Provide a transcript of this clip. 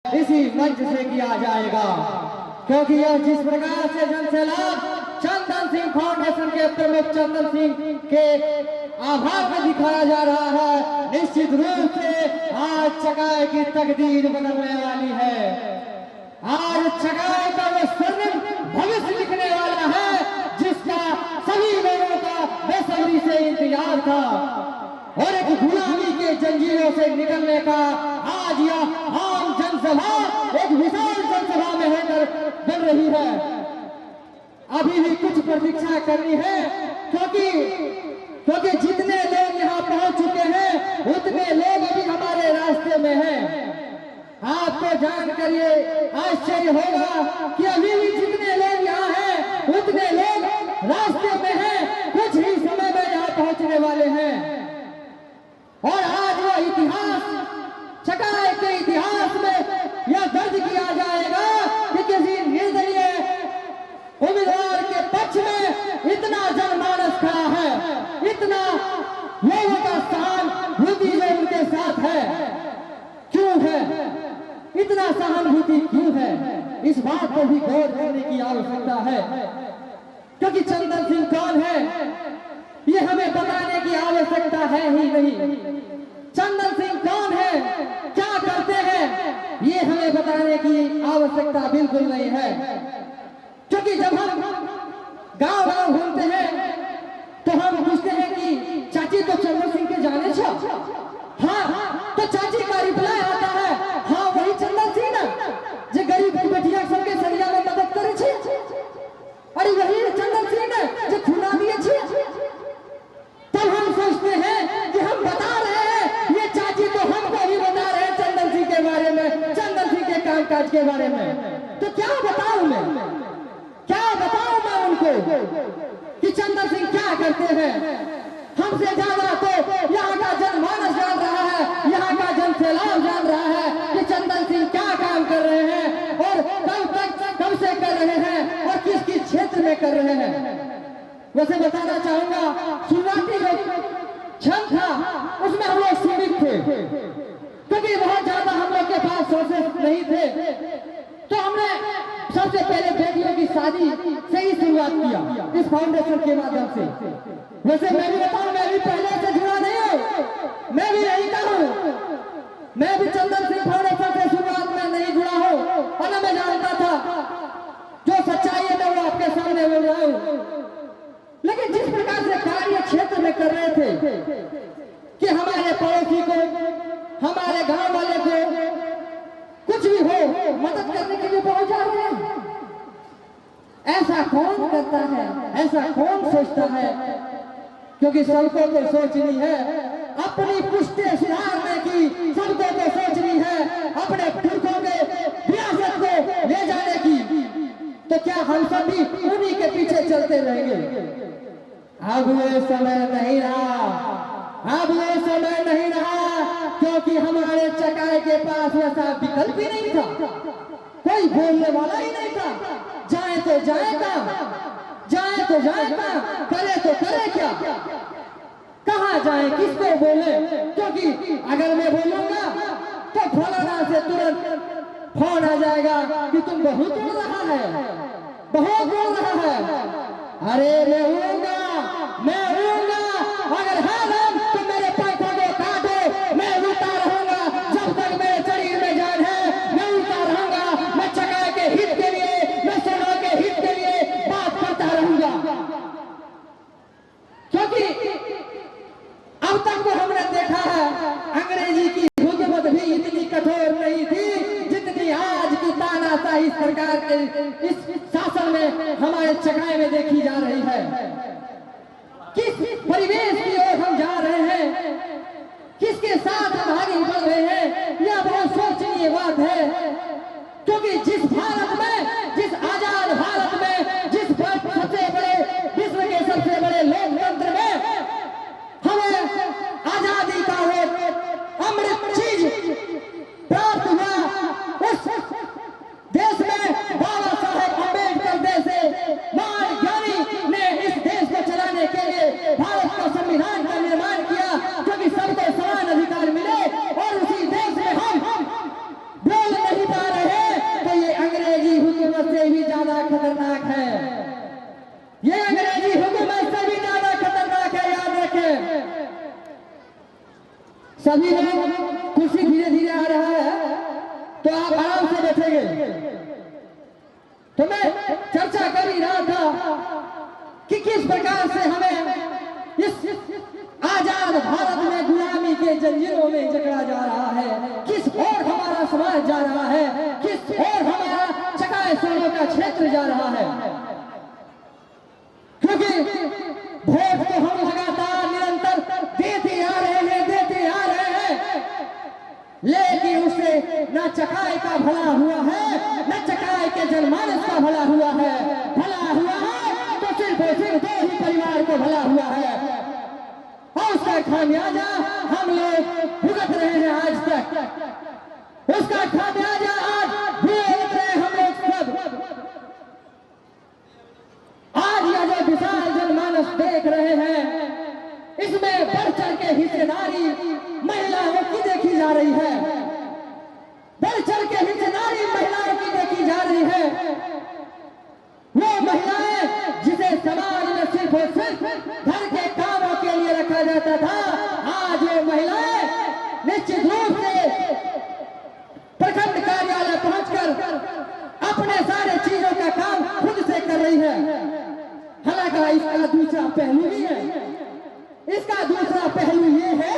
इसी मंच से किया जाएगा, क्योंकि यह जिस प्रकार से जनसैलाब चंदन सिंह फाउंडेशन के प्रमुख चंदन सिंह के आभार में दिखाया जा रहा है, निश्चित रूप से आज चकाई की तकदीर बदलने वाली है। आज चकाई का वो स्वर्णिम भविष्य लिखने वाला है जिसका सभी लोगों का बेसब्री से इंतजार था, और एक गुलामी के जंजीरों से निकलने का आज यह आम जनसभा एक विशाल जनसभा में होकर बन रही है। अभी भी कुछ प्रतीक्षा करनी है, क्योंकि जितने लोग यहाँ पहुंच चुके हैं उतने लोग अभी हमारे रास्ते में हैं। आपको जानकर ये आश्चर्य होगा कि अभी भी जितने लोग यहाँ हैं उतने लोग रास्ते में हैं, कुछ ही समय में यहाँ पहुंचने वाले हैं। और आज वो इतिहास, चकाई के इतिहास में यह दर्ज किया जाएगा कि किसी निर्दलीय उम्मीदवार के पक्ष में इतना जनमानस खड़ा है, इतना लोगों का सहानुभूति जो उनके साथ है। क्यों है इतना सहानुभूति, क्यों है, इस बात पर भी गौर करने की आवश्यकता है। क्योंकि चंदन सिंह कौन है ये हमें बताने की आवश्यकता है ही नहीं। चंदन सिंह कौन है, क्या करते हैं, ये हमें बताने की आवश्यकता बिल्कुल नहीं है। क्योंकि जब हम गांव गांव घूमते हैं तो हम पूछते हैं कि चाची तो चंदन सिंह के जाने छो? हाँ, तो चाची का रिप्लाई आता है, हाँ वही चंदन सिंह ना जो गरीब बेटिया सबके सरिया में मदद करे छे। अरे वही चंदन सिंह ना जो खुना दिए छे। तब हम सोचते हैं कि हम बता रहे हैं, ये चाची तो हमको ही बता रहे हैं चंदन सिंह के बारे में, चंदन सिंह के कामकाज के बारे में। तो क्या बताऊं मैं उनको कि चंदन सिंह क्या करते हैं। हमसे ज्यादा तो यहाँ का जनमानस जान रहा है, यहाँ का जनसैलाब जान रहा है कि चंदन सिंह क्या काम कर रहे हैं और कब से कर रहे हैं और किस किस क्षेत्र में कर रहे हैं। वैसे बताना चाहूंगा, शुरुआती जो क्षण था उसमें हम लोग सीमित थे, क्योंकि बहुत ज्यादा हम लोग के पास सोर्सेस नहीं थे। तो हमने सबसे पहले बेटियों की शादी से ही शुरुआत किया इस फाउंडेशन के माध्यम से। वैसे मैं भी बताऊं, मैं भी पहले से जुड़ा नहीं हूँ, मैं भी यही का हूँ। मैं भी चंदन सिंह फाउंडेशन से शुरुआत में नहीं जुड़ा हूँ और न मैं जानता था। जो सच्चाई है मैं वो आपके सामने बोल रहा हूँ। लेकिन जिस प्रकार से कार्य क्षेत्र में कर रहे थे कि हमारे पड़ोसी को, हमारे गांव वाले को कुछ भी हो मदद करने के लिए पहुंच जा रहे हैं। ऐसा कौन करता है, ऐसा कौन सोचता है? क्योंकि सबको तो सोचनी है अपनी पुष्टि सुधारने की, सबको तो सोचनी है अपने पुरखों के विरासत को ले जाने की। तो क्या हम सब भी उन्हीं के पीछे चलते रहेंगे? अब वो समय नहीं रहा, अब वो समय नहीं रहा, क्योंकि हमारे चकाई के पास ऐसा विकल्प ही नहीं था, कोई बोलने वाला ही नहीं था। जाए तो जाएगा, जाए तो जाएगा, करे तो करे क्या, कहाँ जाए, किसको बोले? क्योंकि अगर मैं बोलूंगा तो फलाना से तुरंत फोन आ जाएगा कि तुम बहुत बोल रहा है, बहुत बोल रहा है। अरे मैं हूँगा, अगर हाँ तो मेरे पंखों को काटो, मैं उड़ता रहूंगा जब तक मेरे शरीर में जान है। मैं उड़ता रहूंगा, मैं चकाई के हित के लिए, मैं सेना के हित के लिए बात करता रहूंगा। क्योंकि अब तक तो हमने देखा है अंग्रेजी की हुकूमत भी इतनी कठोर नहीं थी जितनी आज की तानाशाही सरकार के इस शासन में हमारे चकाई में देखी जा रही है। किस परिवेश की ओर हम जा रहे हैं, किसके साथ हम आगे बढ़ रहे हैं, यह बहुत सोचनीय बात है। क्योंकि जिस भारत में, जिस आजाद भारत में, जिस सबसे बड़े विश्व के सबसे बड़े लोकतंत्र में हमें आजादी का वो अमृत चीज प्राप्त हुआ, उस देश में बाबा साहेब अम्बेडकर जैसे महान ज्ञानी ने इस देश को चलाने के लिए भारत का संविधान का निर्माण किया, क्योंकि सबको समान अधिकार मिले। और उसी देश में हम बोल नहीं खतरनाक है, ये अंग्रेजी हुकूमत से भी ज्यादा खतरनाक है, याद रखें। सभी लोग कुर्सी धीरे धीरे आ रहा है तो आप आराम से बैठेंगे। तो मैं चर्चा कर ही रहा था कि किस प्रकार से हमें इस आजाद भारत में गुलामी के जंजीरों में जकड़ा जा रहा है, किस ओर हमारा समाज जा रहा है, किस ओर हमारा चकाए सोनों का क्षेत्र जा रहा है। क्योंकि वोट तो हम लगातार निरंतर देते आ रहे हैं, लेकिन उससे न चकाए का भला हुआ है, न चकाए के जनमानस का भला हुआ है। भला हुआ है तो सिर्फ दो ही परिवार को भला हुआ है, और उसका खामियाजा हम लोग भुगत रहे हैं आज तक। उसका खामियाजा आज भुगत रहे हम लोग सब। आज यह जो विशाल जनमानस देख रहे हैं, इसमें बढ़ चढ़ के हिस्सेदारी महिलाओं की देखी जा रही है, बढ़ चढ़ के हिस्सेदारी महिलाओं की देखी जा रही है। वो महिलाएं जिसे समाज में सिर्फ और सिर्फ घर के कामों के लिए रखा जाता था, आज वो महिलाएं निश्चित रूप से प्रखंड कार्यालय पहुंचकर अपने सारे चीजों का काम खुद से कर रही है। हालांकि इसका दूसरा पहलू भी है, इसका दूसरा पहलू ये है